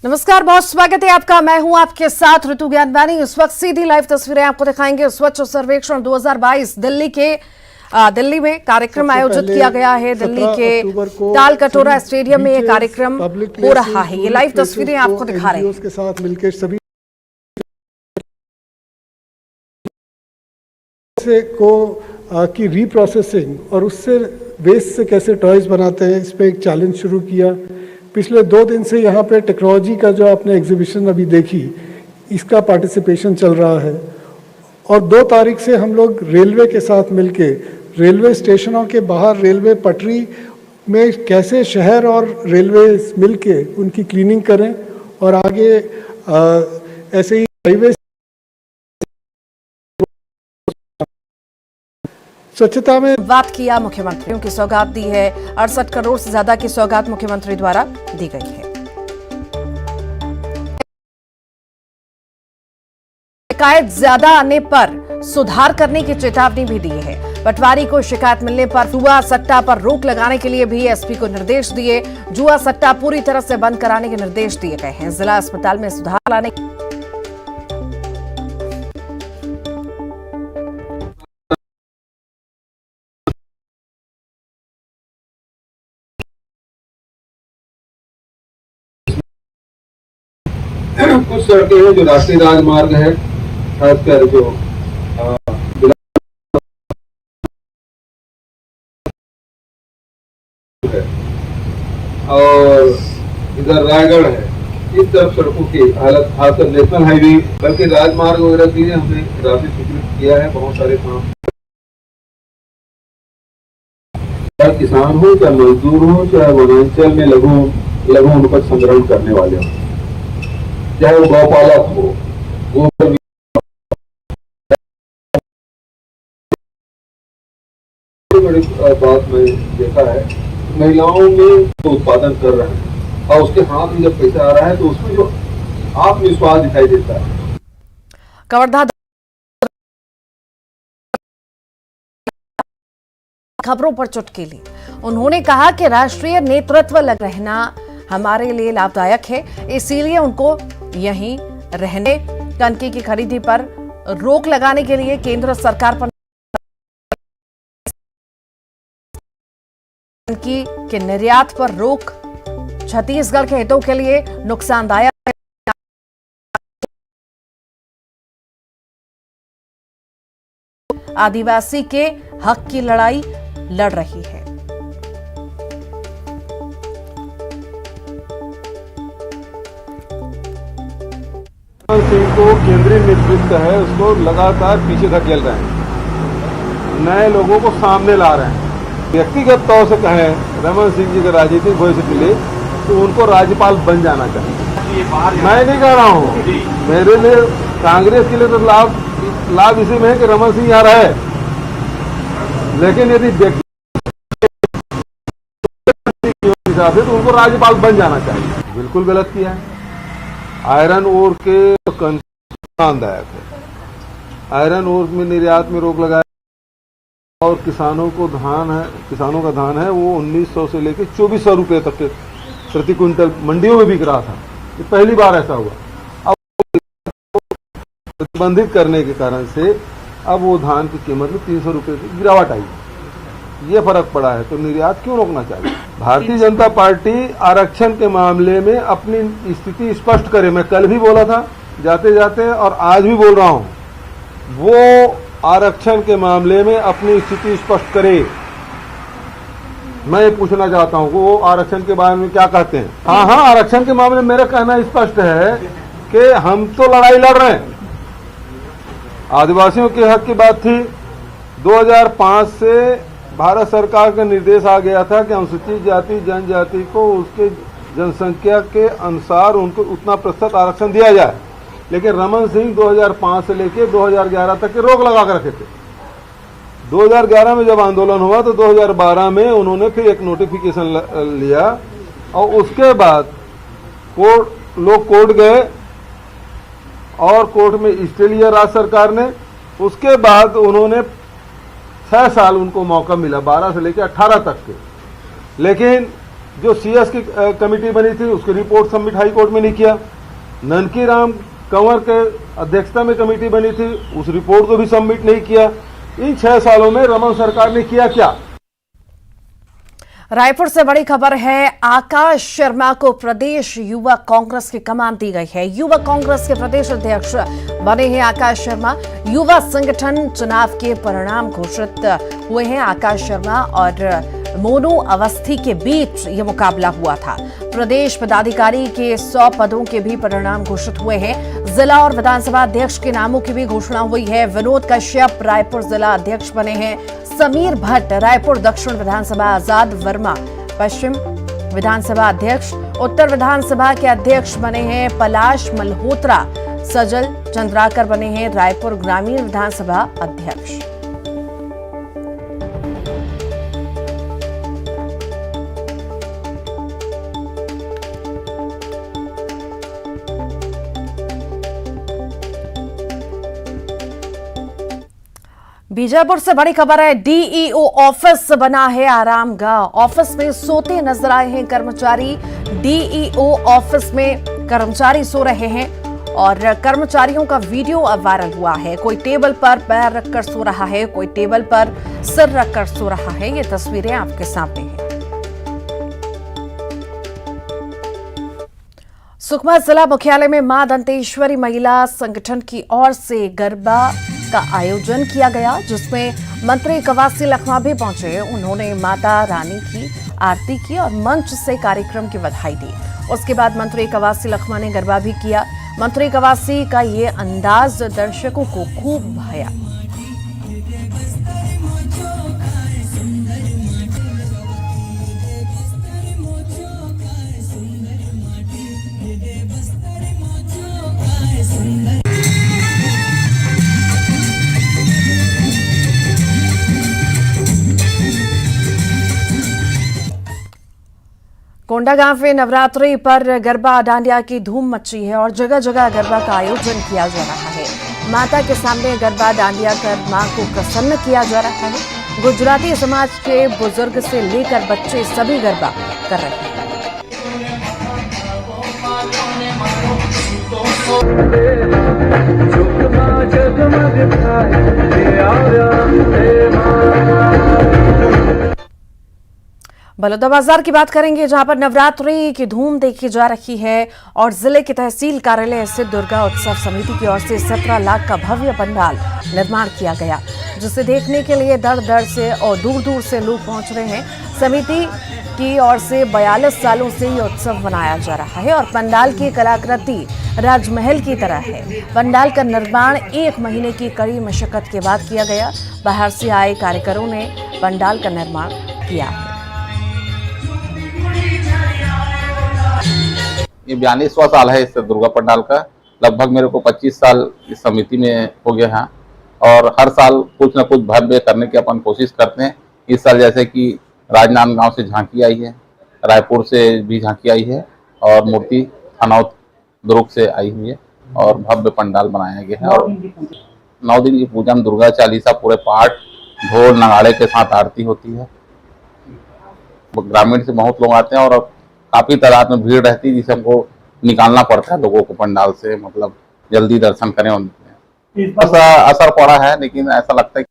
नमस्कार, बहुत स्वागत है आपका। मैं हूं आपके साथ ऋतु ज्ञानवानी। इस वक्त सीधी लाइव तस्वीरें आपको दिखाएंगे। स्वच्छ सर्वेक्षण 2022 दिल्ली में कार्यक्रम आयोजित किया गया है। दिल्ली के ताल कटोरा स्टेडियम में यह कार्यक्रम हो रहा है। ये लाइव तस्वीरें आपको दिखा रहे हैं। के साथ मिलकर सभी की रीप्रोसेसिंग और उससे वेस्ट से कैसे टॉयज बनाते हैं, इस पे एक चैलेंज शुरू किया। पिछले 2 दिन से यहाँ पे टेक्नोलॉजी का जो आपने एग्जीबिशन अभी देखी, इसका पार्टिसिपेशन चल रहा है। और 2 तारीख से हम लोग रेलवे के साथ मिलके रेलवे स्टेशनों के बाहर रेलवे पटरी में कैसे शहर और रेलवे मिलके उनकी क्लीनिंग करें और आगे ऐसे ही हाईवे स्वच्छता में बात किया। मुख्यमंत्रियों की सौगात दी है। 68 करोड़ से ज्यादा की सौगात मुख्यमंत्री द्वारा दी गई है। शिकायत ज्यादा आने पर सुधार करने की चेतावनी भी दी है। पटवारी को शिकायत मिलने पर जुआ सट्टा पर रोक लगाने के लिए भी एसपी को निर्देश दिए। जुआ सट्टा पूरी तरह से बंद कराने के निर्देश दिए गए हैं। जिला अस्पताल में सुधार लाने कुछ सड़कें हैं जो राष्ट्रीय राजमार्ग है, खासकर जो है और इधर रायगढ़ है, इस तरफ सड़कों की हालत खासकर नेशनल हाईवे बल्कि राजमार्ग वगैरह की हमने राशि स्वीकृत किया है। बहुत सारे काम, चाहे किसान हो, चाहे मजदूर हो, चाहे वनांचल में लघु अनुपज संग्रहण करने वाले हो, चाहे वो गौपालक हो, गोबर बड़ी बात मैं देखा है, महिलाओं में तो उत्पादन कर रहे हैं और उसके हाथ में जब पैसा आ रहा है तो उसमें जो आत्मविश्वास दिखाई देता है। कवर्धा खबरों पर चुटकी। उन्होंने कहा कि राष्ट्रीय नेतृत्व लग रहना हमारे लिए लाभदायक है, इसीलिए उनको यहीं रहने। टंकी की खरीदी पर रोक लगाने के लिए केंद्र सरकार पर टंकी के निर्यात पर रोक छत्तीसगढ़ के हितों के लिए नुकसानदायक। आदिवासी के हक की लड़ाई लड़ रही है। सिंह को केंद्रीय नेतृत्व है, उसको लगातार पीछे धकेल रहे हैं, नए लोगों को सामने ला रहे हैं। व्यक्तिगत तौर से कहें रमन सिंह जी का राजनीतिक भविष्य के लिए तो उनको राज्यपाल बन जाना चाहिए। मैं नहीं कह रहा हूँ, मेरे लिए कांग्रेस के लिए तो लाभ इसी में है कि रमन सिंह यहाँ रहे, लेकिन यदि व्यक्ति हिसाब से तो उनको राज्यपाल बन जाना चाहिए। बिल्कुल गलत किया है। आयरन ओर के नुकसानदायक है। आयरन ओर में निर्यात में रोक लगाया और किसानों का धान है वो 1900 से लेकर 2400 रुपये तक के प्रति क्विंटल मंडियों में बिक रहा था। ये पहली बार ऐसा हुआ। अब प्रतिबंधित करने के कारण से अब वो धान की कीमत में 300 रुपये की गिरावट आई। ये फर्क पड़ा है, तो निर्यात क्यों रोकना चाहिए? भारतीय जनता पार्टी आरक्षण के मामले में अपनी स्थिति स्पष्ट करे। मैं कल भी बोला था जाते जाते और आज भी बोल रहा हूं, वो आरक्षण के मामले में अपनी स्थिति स्पष्ट करे। मैं ये पूछना चाहता हूं कि वो आरक्षण के बारे में क्या कहते हैं। हाँ, आरक्षण के मामले में मेरा कहना स्पष्ट है कि हम तो लड़ाई लड़ रहे हैं। आदिवासियों के हक की बात थी। 2005 से भारत सरकार का निर्देश आ गया था कि अनुसूचित जाति जनजाति को उसके जनसंख्या के अनुसार उनको उतना प्रतिशत आरक्षण दिया जाए, लेकिन रमन सिंह 2005 से लेकर 2011 तक के रोक लगा कर रखे थे। 2011 में जब आंदोलन हुआ तो 2012 में उन्होंने फिर एक नोटिफिकेशन लिया और उसके बाद लोग कोर्ट गए और कोर्ट में स्टे लिया राज्य सरकार ने। उसके बाद उन्होंने 6 साल उनको मौका मिला, 12 से लेकर 18 तक के, लेकिन जो CS की कमेटी बनी थी उसकी रिपोर्ट सबमिट हाई कोर्ट में नहीं किया। ननकी राम कंवर के अध्यक्षता में कमेटी बनी थी, उस रिपोर्ट को भी सबमिट नहीं किया। इन 6 सालों में रमन सरकार ने किया क्या? रायपुर से बड़ी खबर है, आकाश शर्मा को प्रदेश युवा कांग्रेस की कमान दी गई है। युवा कांग्रेस के प्रदेश अध्यक्ष बने हैं आकाश शर्मा। युवा संगठन चुनाव के परिणाम घोषित हुए हैं। आकाश शर्मा और मोनू अवस्थी के बीच ये मुकाबला हुआ था। प्रदेश पदाधिकारी के 100 पदों के भी परिणाम घोषित हुए हैं। जिला और विधानसभा अध्यक्ष के नामों की भी घोषणा हुई है। विनोद कश्यप रायपुर जिला अध्यक्ष बने हैं। समीर भट्ट रायपुर दक्षिण विधानसभा, आजाद वर्मा पश्चिम विधानसभा अध्यक्ष, उत्तर विधानसभा के अध्यक्ष बने हैं पलाश मल्होत्रा। सजल चंद्राकर बने हैं रायपुर ग्रामीण विधानसभा अध्यक्ष। बीजापुर से बड़ी खबर है, डीईओ ऑफिस बना है आरामगाह। ऑफिस में सोते नजर आए हैं कर्मचारी। डीईओ ऑफिस में कर्मचारी सो रहे हैं और कर्मचारियों का वीडियो अब वायरल हुआ है। कोई टेबल पर पैर रखकर सो रहा है, कोई टेबल पर सिर रखकर सो रहा है। ये तस्वीरें आपके सामने हैं। सुकमा जिला मुख्यालय में मां दंतेश्वरी महिला संगठन की ओर से गरबा का आयोजन किया गया, जिसमें मंत्री कवासी लखमा भी पहुंचे। उन्होंने माता रानी की आरती की और मंच से कार्यक्रम की बधाई दी। उसके बाद मंत्री कवासी लखमा ने गरबा भी किया। मंत्री कवासी का ये अंदाज दर्शकों को खूब भाया। कोंडागांव में नवरात्रि पर गरबा डांडिया की धूम मची है और जगह जगह गरबा का आयोजन किया जा रहा है। माता के सामने गरबा डांडिया कर मां को प्रसन्न किया जा रहा है। गुजराती समाज के बुजुर्ग से लेकर बच्चे सभी गरबा कर रहे हैं। बलौदाबाजार की बात करेंगे, जहां पर नवरात्रि की धूम देखी जा रही है और जिले के तहसील कार्यालय स्थित दुर्गा उत्सव समिति की ओर से 17 लाख का भव्य पंडाल निर्माण किया गया, जिसे देखने के लिए दर दर से और दूर दूर से लोग पहुंच रहे हैं। समिति की ओर से 42 सालों से ये उत्सव मनाया जा रहा है और पंडाल की कलाकृति राजमहल की तरह है। पंडाल का निर्माण 1 महीने की कड़ी मशक्कत के बाद किया गया। बाहर से आए कारीगरों ने पंडाल का निर्माण किया है। ये 42वां साल है इस दुर्गा पंडाल का। लगभग मेरे को 25 साल इस समिति में हो गया है और हर साल कुछ न कुछ भव्य करने की अपन कोशिश करते हैं। इस साल जैसे कि राजनांदगांव से झांकी आई है, रायपुर से भी झांकी आई है और मूर्ति हनौत दुर्ग से आई हुई है और भव्य पंडाल बनाया गया है। और 9 दिन की पूजा में दुर्गा चालीसा पूरे पाठ ढोल नगाड़े के साथ आरती होती है। ग्रामीण से बहुत लोग आते हैं और काफी तादाद में भीड़ रहती है, जिसे हमको निकालना पड़ता है लोगों को पंडाल से, मतलब जल्दी दर्शन करें। ऐसा असर पड़ा है, लेकिन ऐसा लगता है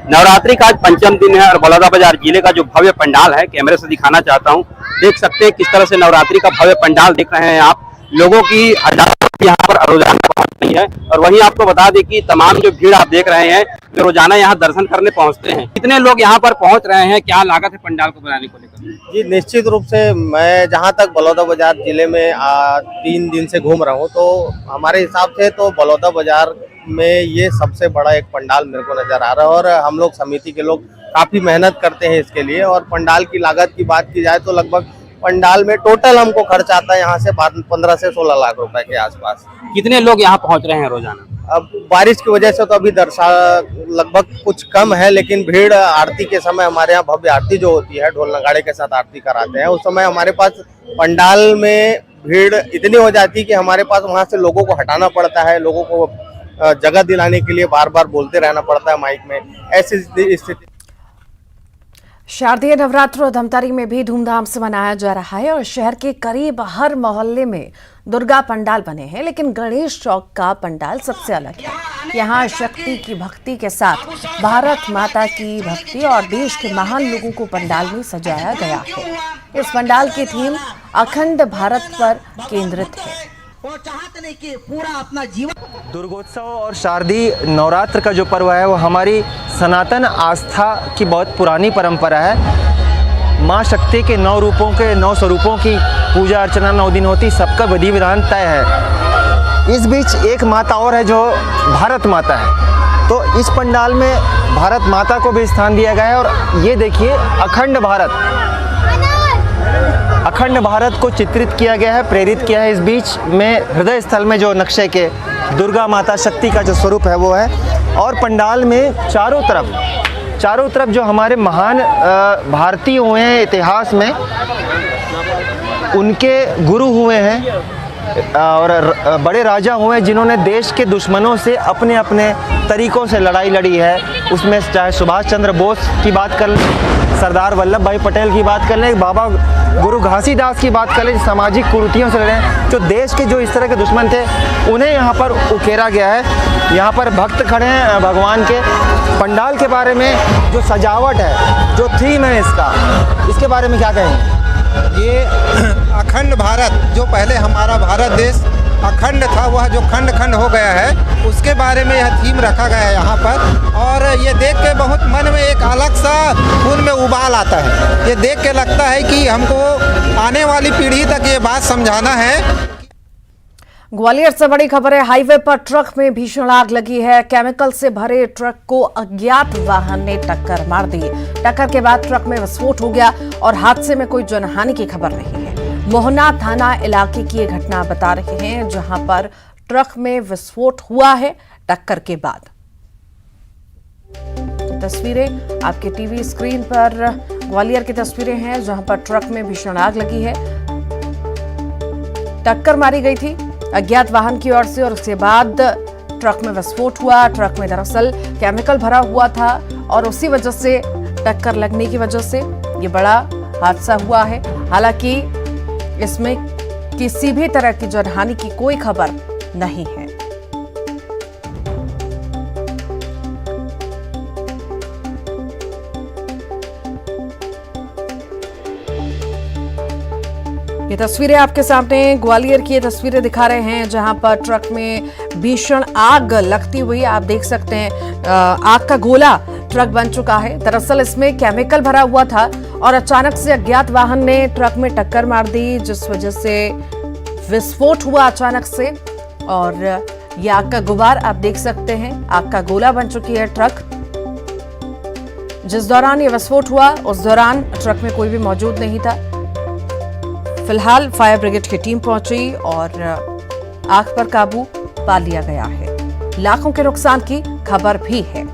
नवरात्रि का आज 5वां दिन है और बलौदाबाजार जिले का जो भव्य पंडाल है कैमरे से दिखाना चाहता हूं। देख सकते हैं किस तरह से नवरात्रि का भव्य पंडाल देख रहे हैं आप। लोगों की हजारों यहाँ पर रोजाना पहुंच रही है और वहीं आपको बता दें कि तमाम जो भीड़ आप देख रहे हैं वे रोजाना यहाँ दर्शन करने पहुंचते हैं। कितने लोग यहाँ पर पहुंच रहे हैं, क्या लागत है पंडाल को बनाने को लेकर? जी निश्चित रूप से मैं जहाँ तक बलौदाबाजार जिले में 3 दिन से घूम रहा हूँ, तो हमारे हिसाब से तो बलौदाबाजार में ये सबसे बड़ा एक पंडाल मेरे को नजर आ रहा है और हम लोग समिति के लोग काफी मेहनत करते हैं इसके लिए। और पंडाल की लागत की बात की जाए तो लगभग पंडाल में टोटल हमको खर्च आता है यहाँ से 15 से 16 लाख रुपए के आसपास। कितने लोग यहाँ पहुँच रहे हैं रोजाना? अब बारिश की वजह से तो अभी लगभग कुछ कम है, लेकिन भीड़ आरती के समय हमारे यहाँ भव्य आरती जो होती है ढोल नगाड़े के साथ आरती कराते हैं, उस समय हमारे पास पंडाल में भीड़ इतनी हो जाती है कि हमारे पास वहाँ से लोगों को हटाना पड़ता है। लोगों को जगह दिलाने के लिए बार बार बोलते रहना पड़ता है माइक में। ऐसी स्थिति शारदीय नवरात्र धमतरी में भी धूमधाम से मनाया जा रहा है और शहर के करीब हर मोहल्ले में दुर्गा पंडाल बने हैं, लेकिन गणेश चौक का पंडाल सबसे अलग है। यहाँ शक्ति की भक्ति के साथ भारत माता की भक्ति और देश के महान लोगों को पंडाल में सजाया गया है। इस पंडाल की थीम अखंड भारत पर केंद्रित है। वो चाहते नहीं कि पूरा अपना जीवन। दुर्गोत्सव और शारदीय नवरात्र का जो पर्व है वो हमारी सनातन आस्था की बहुत पुरानी परंपरा है। माँ शक्ति के 9 रूपों के 9 स्वरूपों की पूजा अर्चना 9 दिन होती, सबका विधि विधान तय है। इस बीच एक माता और है जो भारत माता है, तो इस पंडाल में भारत माता को भी स्थान दिया गया है। और ये देखिए अखंड भारत को चित्रित किया गया है, प्रेरित किया है। इस बीच में हृदय स्थल में जो नक्शे के दुर्गा माता शक्ति का जो स्वरूप है वो है। और पंडाल में चारों तरफ जो हमारे महान भारतीय हुए हैं इतिहास में, उनके गुरु हुए हैं और बड़े राजा हुए हैं जिन्होंने देश के दुश्मनों से अपने अपने तरीकों से लड़ाई लड़ी है। उसमें चाहे सुभाष चंद्र बोस की बात कर लें, सरदार वल्लभ भाई पटेल की बात कर लें, बाबा गुरु घासीदास की बात कर लें, सामाजिक कुरीतियों से लड़े। जो देश के जो इस तरह के दुश्मन थे उन्हें यहाँ पर उकेरा गया है। यहाँ पर भक्त खड़े हैं भगवान के। पंडाल के बारे में जो सजावट है, जो थीम है इसके बारे में क्या कहेंगे? ये अखंड भारत, जो पहले हमारा भारत देश अखंड था वह जो खंड खंड हो गया है, उसके बारे में यह थीम रखा गया है यहाँ पर। और ये देख के बहुत मन में एक अलग सा खून में उबाल आता है। ये देख के लगता है कि हमको आने वाली पीढ़ी तक ये बात समझाना है। ग्वालियर से बड़ी खबर है। हाईवे पर ट्रक में भीषण आग लगी है। केमिकल से भरे ट्रक को अज्ञात वाहन ने टक्कर मार दी। टक्कर के बाद ट्रक में विस्फोट हो गया और हादसे में कोई जनहानि की खबर नहीं है। मोहना थाना इलाके की ये घटना बता रहे हैं, जहां पर ट्रक में विस्फोट हुआ है टक्कर के बाद। तस्वीरें आपके टीवी स्क्रीन पर ग्वालियर की तस्वीरें हैं, जहां पर ट्रक में भीषण आग लगी है। टक्कर मारी गई थी अज्ञात वाहन की ओर से और उसके बाद ट्रक में विस्फोट हुआ। ट्रक में दरअसल केमिकल भरा हुआ था और उसी वजह से टक्कर लगने की वजह से ये बड़ा हादसा हुआ है। हालांकि इसमें किसी भी तरह की जनहानि की कोई खबर नहीं है। ये तस्वीरें आपके सामने ग्वालियर की ये तस्वीरें दिखा रहे हैं, जहां पर ट्रक में भीषण आग लगती हुई आप देख सकते हैं। आग का गोला ट्रक बन चुका है। दरअसल इसमें केमिकल भरा हुआ था और अचानक से अज्ञात वाहन ने ट्रक में टक्कर मार दी, जिस वजह से विस्फोट हुआ अचानक से। और ये आग का गुबार आप देख सकते हैं, आग का गोला बन चुकी है ट्रक। जिस दौरान ये विस्फोट हुआ उस दौरान ट्रक में कोई भी मौजूद नहीं था। फिलहाल फायर ब्रिगेड की टीम पहुंची और आग पर काबू पा लिया गया है। लाखों के नुकसान की खबर भी है।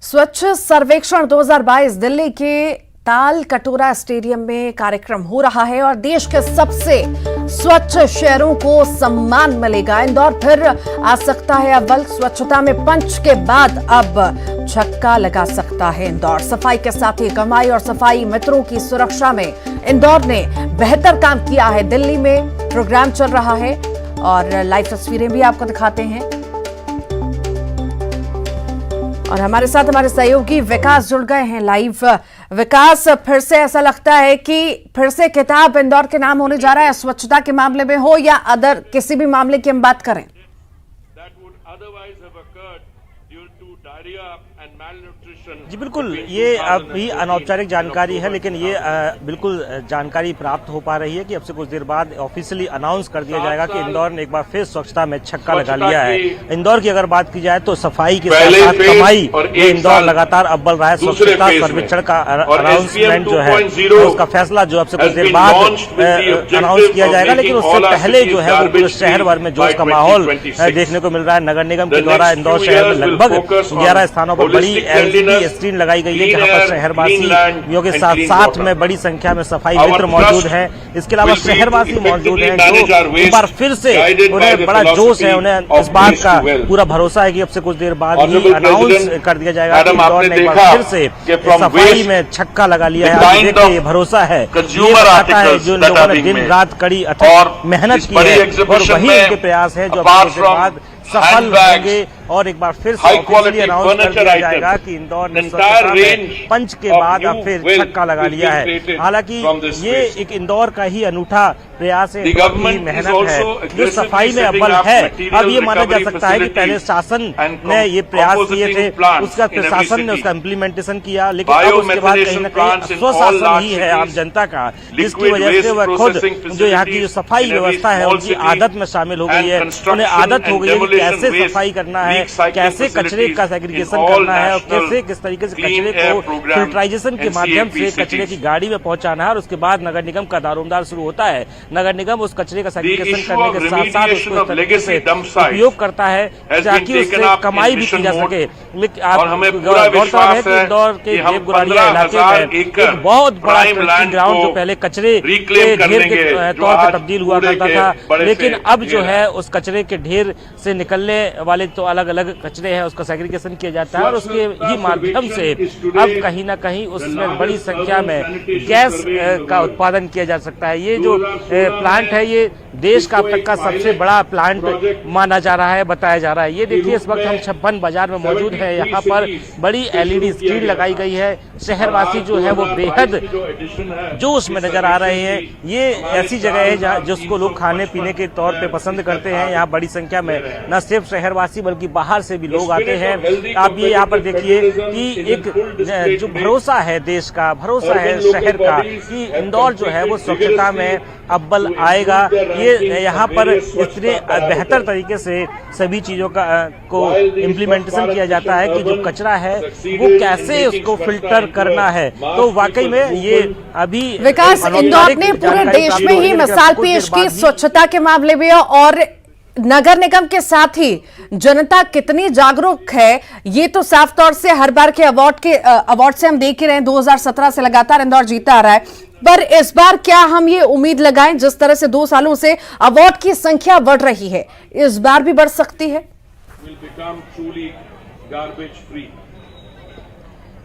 स्वच्छ सर्वेक्षण 2022 दिल्ली के ताल कटोरा स्टेडियम में कार्यक्रम हो रहा है और देश के सबसे स्वच्छ शहरों को सम्मान मिलेगा। इंदौर फिर आ सकता है अव्वल। स्वच्छता में पंच के बाद अब छक्का लगा सकता है इंदौर। सफाई के साथ ही कमाई और सफाई मित्रों की सुरक्षा में इंदौर ने बेहतर काम किया है। दिल्ली में प्रोग्राम चल रहा है और लाइव तस्वीरें भी आपको दिखाते हैं। और हमारे साथ हमारे सहयोगी विकास जुड़ गए हैं लाइव। विकास, फिर से ऐसा लगता है कि फिर से खिताब इंदौर के नाम होने जा रहा है, स्वच्छता के मामले में हो या अदर किसी भी मामले की हम बात करें? जी बिल्कुल, ये अभी अनौपचारिक जानकारी है, लेकिन ये बिल्कुल जानकारी प्राप्त हो पा रही है कि अब से कुछ देर बाद ऑफिशियली अनाउंस कर दिया जाएगा कि इंदौर ने एक बार फिर स्वच्छता में छक्का लगा लिया है। इंदौर की अगर बात की जाए तो सफाई के साथ साथ कमाई में इंदौर लगातार अव्वल रहा है। स्वच्छता सर्वेक्षण का अनाउंसमेंट जो है उसका फैसला जो अब से कुछ देर बाद अनाउंस किया जाएगा, लेकिन उससे पहले जो है वो पूरे शहर भर में जोश का माहौल देखने को मिल रहा है। नगर निगम के द्वारा इंदौर शहर में लगभग 11 स्थानों पर बड़ी एलसीडी स्क्रीन लगाई गई है, जहां पर शहरवासियों के साथ साथ में बड़ी संख्या में सफाई मित्र मौजूद हैं। इसके अलावा शहरवासी मौजूद हैं जो एक बार फिर से उन्हें बड़ा जोश है, उन्हें इस बात का पूरा भरोसा है कि अब से कुछ देर बाद ही अनाउंस कर दिया जाएगा कि इंदौर ने एक बार फिर से सफाई में छक्का लगा लिया है। आज देखिए ये भरोसा है, ये बताता है जो लोगों ने दिन रात कड़ी अथक मेहनत की है और वही उनके प्रयास है जो अब कुछ देर बाद सफल होंगे और एक बार फिर से ऑफिशियली अनाउंस कर दिया जाएगा कि इंदौर ने स्वच्छता में पंच के बाद अब फिर छक्का लगा लिया है। हालांकि ये एक इंदौर का ही अनूठा प्रयास है, ही मेहनत है जो सफाई में अव्वल है। अब ये माना जा सकता है कि पहले शासन ने ये प्रयास किए थे, उसका प्रशासन ने उसका इम्प्लीमेंटेशन किया, लेकिन अब उसके बाद कहीं न कहीं स्वशासन ही है आम जनता का, जिसकी वजह से वह खुद जो यहाँ की जो सफाई व्यवस्था है उनकी आदत में शामिल हो गई है। उन्हें आदत हो गई है कि कैसे सफाई करना है, कैसे कचरे का सेग्रीगेशन करना है और कैसे किस तरीके से कचरे को फिल्ट्राइजेशन के माध्यम से कचरे की गाड़ी में पहुंचाना है और उसके बाद नगर निगम का दारोमदार शुरू होता है। नगर निगम उस कचरे का सेग्रीगेशन करने के साथ साथ उसको इस तरीके से उपयोग करता है ताकि उससे कमाई भी की जा सके। गौरतलब है कि इंदौर के देवगुरारिया इलाके में एक बहुत बड़ा ट्रैकिंग ग्राउंड जो पहले कचरे के ढेर के तौर पर तब्दील हुआ करता था, लेकिन अब जो है उस कचरे के ढेर से निकलने वाले तो अलग अलग कचरे हैं उसका सेग्रीगेशन किया जाता है और उसके ही माध्यम से अब कहीं ना कहीं उसमें बड़ी संख्या में गैस का उत्पादन किया जा सकता है। ये जो प्लांट है ये देश का अब तक का सबसे बड़ा प्लांट माना जा रहा है, बताया जा रहा है। ये देखिए इस वक्त हम 56 बाजार में मौजूद है, यहाँ पर बड़ी एलईडी स्क्रीन लगाई गई है। शहरवासी जो है वो बेहद जोश में नजर आ रहे हैं। ये ऐसी जगह है जहाँ जिसको लोग खाने पीने के तौर पे पसंद करते हैं। यहाँ बड़ी संख्या में न सिर्फ शहरवासी बल्कि बाहर से भी लोग आते हैं। आप ये यहाँ पर देखिए कि एक जो भरोसा है देश का, भरोसा है शहर का कि इंदौर जो है वो स्वच्छता में अव्वल आएगा। ये यहाँ पर इतने बेहतर तरीके से सभी चीजों का को इम्प्लीमेंटेशन किया जाता है कि जो कचरा है वो कैसे उसको फिल्टर करना है। तो वाकई में ये अभी विकास, इंदौर ने पूरे देश में ही मिसाल पेश की स्वच्छता के मामले में और नगर निगम के साथ ही जनता कितनी जागरूक है ये तो साफ तौर से हर बार के अवार्ड से हम देख ही रहे हैं। 2017 से लगातार इंदौर जीता आ रहा है, पर इस बार क्या हम ये उम्मीद लगाएं जिस तरह से 2 सालों से अवार्ड की संख्या बढ़ रही है, इस बार भी बढ़ सकती है?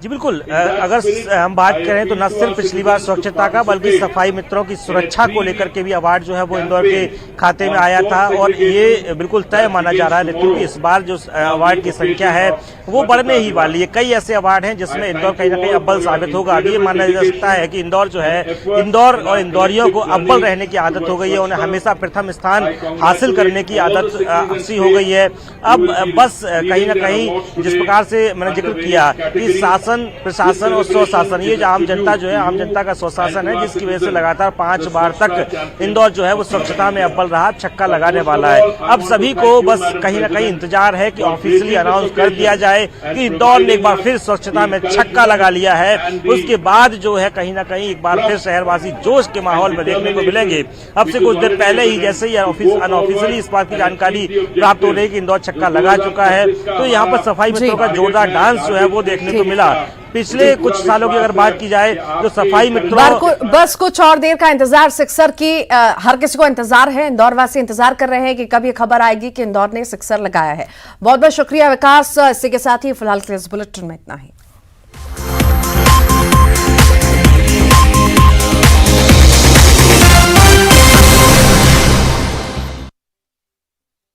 जी बिल्कुल, अगर हम बात करें तो न सिर्फ पिछली बार स्वच्छता का बल्कि सफाई मित्रों की सुरक्षा को लेकर के भी अवार्ड जो है वो इंदौर के खाते में आया था और ये बिल्कुल तय माना जा रहा है क्योंकि इस बार जो अवार्ड की संख्या है वो बढ़ने ही वाली है। कई ऐसे अवार्ड हैं जिसमें इंदौर कहीं ना कहीं अव्वल साबित होगा। अभी ये माना जा सकता है कि इंदौर जो है, इंदौर और इंदौरियों को अव्वल रहने की आदत हो गई है, उन्हें हमेशा प्रथम स्थान हासिल करने की आदत सी हो गई है। अब बस कहीं ना कहीं जिस प्रकार से मैंने जिक्र किया कि शासन, प्रशासन और स्वशासन, ये जो आम जनता जो है, आम जनता का स्वशासन है जिसकी वजह से लगातार 5 बार तक इंदौर जो है वो स्वच्छता में अव्वल रहा, छक्का लगाने वाला है। अब सभी को बस कहीं ना कहीं इंतजार है कि ऑफिशियली अनाउंस कर दिया जाए कि इंदौर ने एक बार फिर स्वच्छता में छक्का लगा लिया है। उसके बाद जो है कहीं ना कहीं एक बार फिर शहरवासी जोश के माहौल में देखने को मिलेंगे। अब से कुछ देर पहले ही जैसे ही अनऑफिशियली इस बात की जानकारी प्राप्त हो रही है कि इंदौर छक्का लगा चुका है, तो यहाँ पर सफाई मित्रों का जोरदार डांस जो है वो देखने को मिला। पिछले कुछ सालों की अगर बात की जाए तो सफाई मित्रों बस कुछ और देर का इंतजार सिक्सर की हर किसी को इंतजार है। इंदौर वासी इंतजार कर रहे हैं कि कब ये खबर आएगी कि इंदौर ने सिक्सर लगाया है। बहुत बहुत शुक्रिया विकास। इसी के साथ ही फिलहाल के इस बुलेटिन में इतना ही।